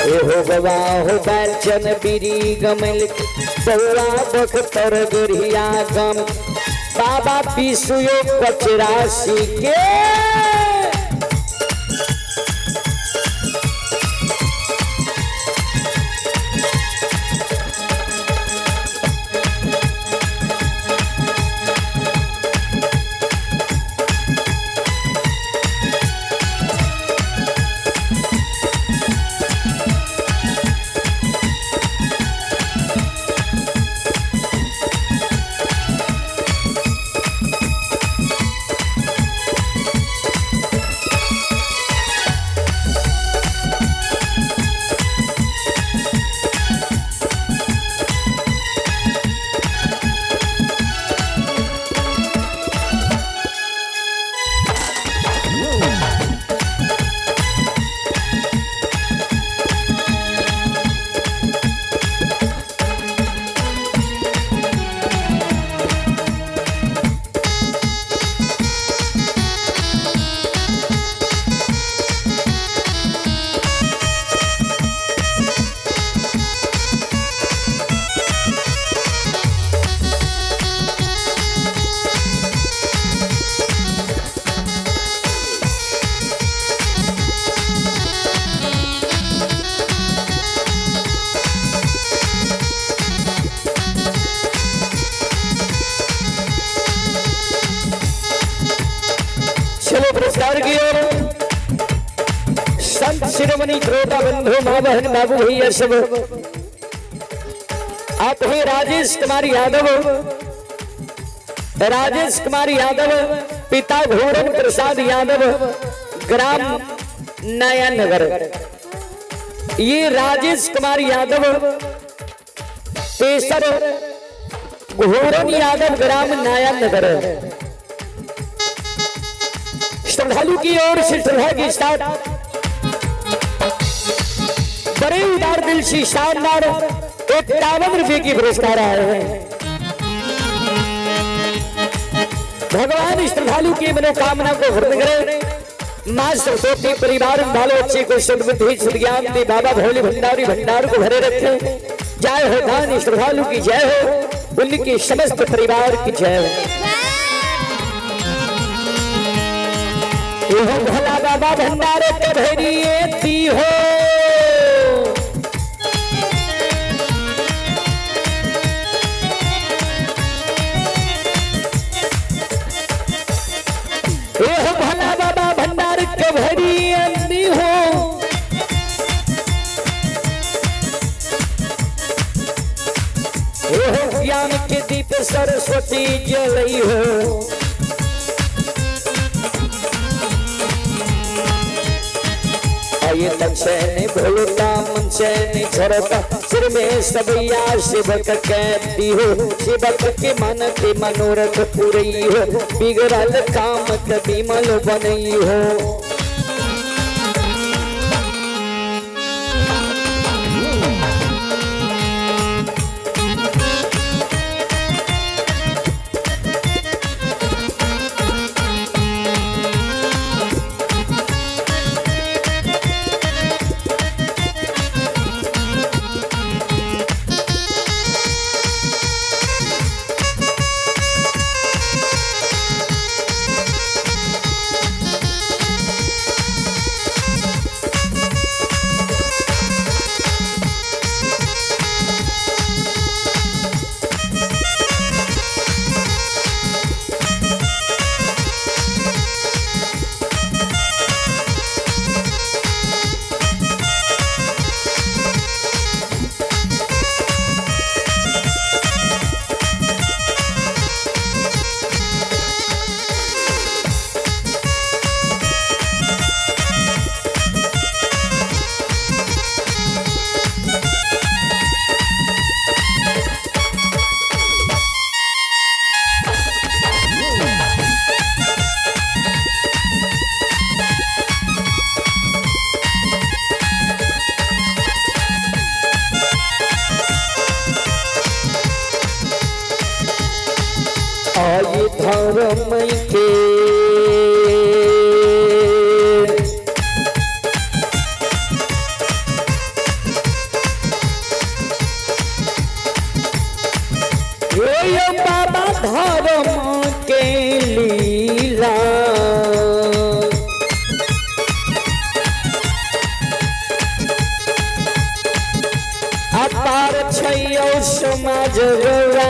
हो गवा हो बैलचन बिरी गमल बउआ बख्तर गरिया गम बाबा पिसुयो 85 के पुरस्कार की ओर संत शिरोमणि श्रोता बंधु मां बहन बाबू भैया सब आप हैं राजेश कुमार यादव पिता घोरन प्रसाद यादव ग्राम नया नगर। ये राजेश कुमार यादव पेशर घोरन यादव ग्राम नया नगर श्रद्धालु की ओर से सभा की स्टार्ट बड़े उदार दिल से शानदार 51 रुपए की पुरस्कार आए हैं। भगवान श्रद्धालु की मनोकामना को पूर्ण करे। मां सरस्वती परिवार बालो बच्चे को सद्बुद्धि सद्ज्ञान दे। बाबा भोले भंडारी भंडार को भरे रखे। जय हो धान श्रद्धालु की जय हो, उनके समस्त परिवार की जय हो। भोला बाबा भंडारे के भैरिए दी हो। भोला बाबा भंडार के भैरिए दी हो। ज्ञान के दीप सरस्वती जलई हो। ये तन से नहीं भूलता मन से नहीं झरता सिर में सबैया शिवक कहती हो। शिवक के मन के मनोरथ पूरी हो। बिगड़ल काम कभी मल बनई हो। आये धर्म के होय बाबा धर्म के लीला अपार छैयो समाज गौरा